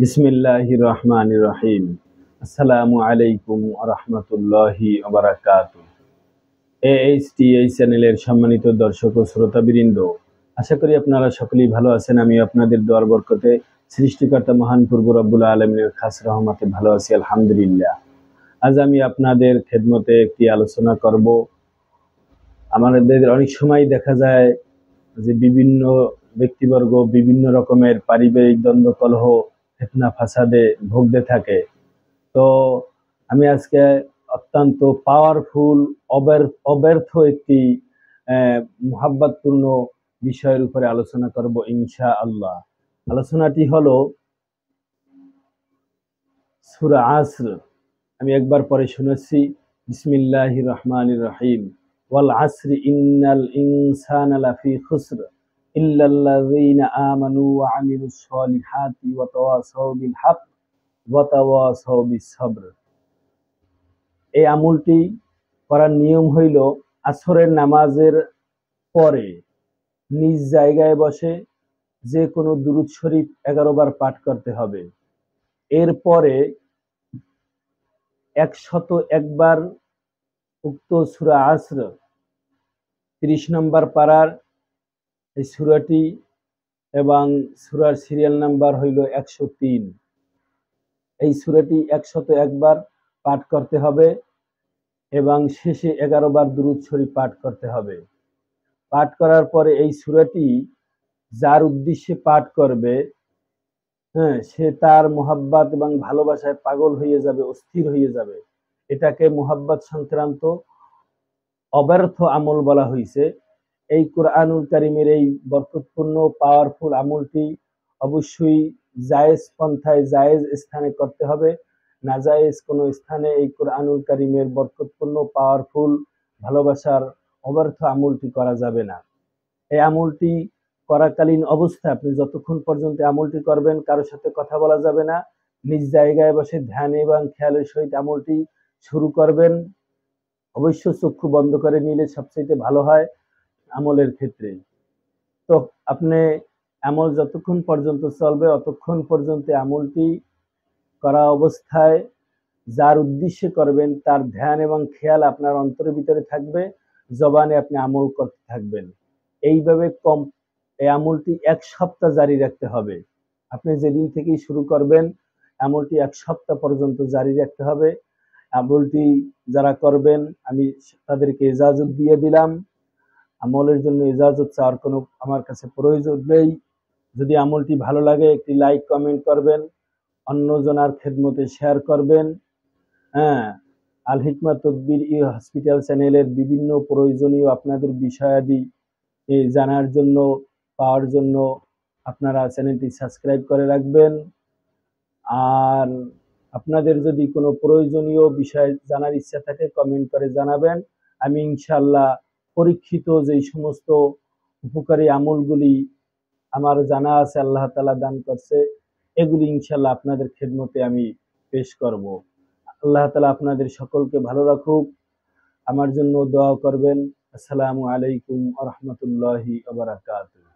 বিসমিল্লাহির রহমানির রহিম। আসসালামু আলাইকুম ওয়া রাহমাতুল্লাহি ওয়া বারাকাতুহু। এই চ্যানেলের সম্মানিত দর্শক ও শ্রোতাবৃন্দ, আশা করি আপনারা সকলেই ভালো আছেন। আমি আপনাদের দোয়ার বরকতে সৃষ্টিকর্তা মহান প্রভু রব্বুল আলামিনের খাস রহমতে ভালো আছি, আলহামদুলিল্লাহ। আজ আমি আপনাদের খেদমতে একটি আলোচনা করব। আমাদের অনেক সময় দেখা যায় যে বিভিন্ন ব্যক্তিবর্গ বিভিন্ন রকমের পারিবারিক দ্বন্দ্ব কলহ ফিতনা ফাসাদে ভুগতে থাকে। তো আমি আজকে অত্যন্ত পাওয়ারফুল অব্যর্থ একটি মুহাব্বতপূর্ণ বিষয়ের উপরে আলোচনা করব ইনশাআল্লাহ। আলোচনাটি হলো সূরা আসর। আমি একবার পরে শুনেছি। বিসমিল্লাহির রহমানির রহিম। ওয়াল আসরি ইন্নাল ইনসানা লাফি খুসর ইল্লাল্লাযীনা আমানু ওয়া আমিলুস সলিহাতি ওয়া তাওয়াসাউ বিল হক ওয়া তাওয়াসাউ বিস সবর। এই আমলটি করার নিয়ম হইল আসরের নামাজের পরে নিজ জায়গায় বসে যে কোনো দুরূদ শরীফ 11 বার পাঠ করতে হবে। এরপরে 101 বার উক্ত সূরা আসর 30 নম্বর পারার এই সূরাটি এবং সূরার সিরিয়াল নাম্বার হইল 103। এই সূরাটি 101 বার পাঠ করতে হবে এবং শেষে 11 বার দুরূদ শরীফ পাঠ করতে হবে। পাঠ করার পরে এই সূরাটি যার উদ্দেশ্যে পাঠ করবে, সে তার মুহাব্বত এবং ভালোবাসায় পাগল হয়ে যাবে, অস্থির হয়ে যাবে। এটাকে মুহাব্বত সংক্রান্ত অব্যর্থ আমল বলা হয়েছে। এই কুরআনুল কারীমের এই বরকতপূর্ণ পাওয়ারফুল আমলটি অবশ্যই জায়েজ পন্থায় জায়েজ স্থানে করতে হবে। নাজায়েজ কোনো স্থানে এই কুরআনুল কারীমের বরকতপূর্ণ পাওয়ারফুল ভালোবাসার অব্যর্থ আমলটি করা যাবে না। এই আমলটি করাকালীন অবস্থায় আপনি যতক্ষণ পর্যন্ত আমলটি করবেন কারোর সাথে কথা বলা যাবে না। নিজ জায়গায় বসে ধ্যান এবং খেয়ালের সহিত আমলটি শুরু করবেন। অবশ্য চক্ষু বন্ধ করে নিলে সবচেয়ে ভালো হয় আমলের ক্ষেত্রে। তো আপনি আমল যতক্ষণ পর্যন্ত চলবে অতক্ষণ পর্যন্ত আমলটি করা অবস্থায় যার উদ্দেশ্যে করবেন তার ধ্যান এবং খেয়াল আপনার অন্তরের ভিতরে থাকবে, জবানে আপনি আমল করতে থাকবেন। এইভাবে এই আমলটি 1 সপ্তাহ জারি রাখতে হবে। আপনি যেদিন থেকেই শুরু করবেন আমলটি 1 সপ্তাহ পর্যন্ত জারি রাখতে হবে। আমলটি যারা করবেন আমি তাদেরকে ইজাজত দিয়ে দিলাম। আমলের জন্য ইজাজত চাওয়ার কোনো আমার কাছে প্রয়োজন নেই। যদি আমলটি ভালো লাগে একটি লাইক কমেন্ট করবেন, অন্যজনার খেদমতে শেয়ার করবেন। আল হিকমা তদবির হসপিটাল চ্যানেলের বিভিন্ন প্রয়োজনীয় আপনাদের বিষয়াদি জানার জন্য পাওয়ার জন্য আপনারা চ্যানেলটি সাবস্ক্রাইব করে রাখবেন। আর আপনাদের যদি কোনো প্রয়োজনীয় বিষয় জানার ইচ্ছা থাকে কমেন্ট করে জানাবেন। আমি ইনশাআল্লাহ পরীক্ষিত যেই সমস্ত উপকারী আমলগুলি আমার জানা আছে আল্লাহ তাআলা দান করছে, এগুলি ইনশাআল্লাহ আপনাদের খেদমতে আমি পেশ করব। আল্লাহ তাআলা আপনাদের সকলকে ভালো রাখুক। আমার জন্য দোয়া করবেন। আসসালামু আলাইকুম ওয়া রাহমাতুল্লাহি ওয়া বারাকাতুহু।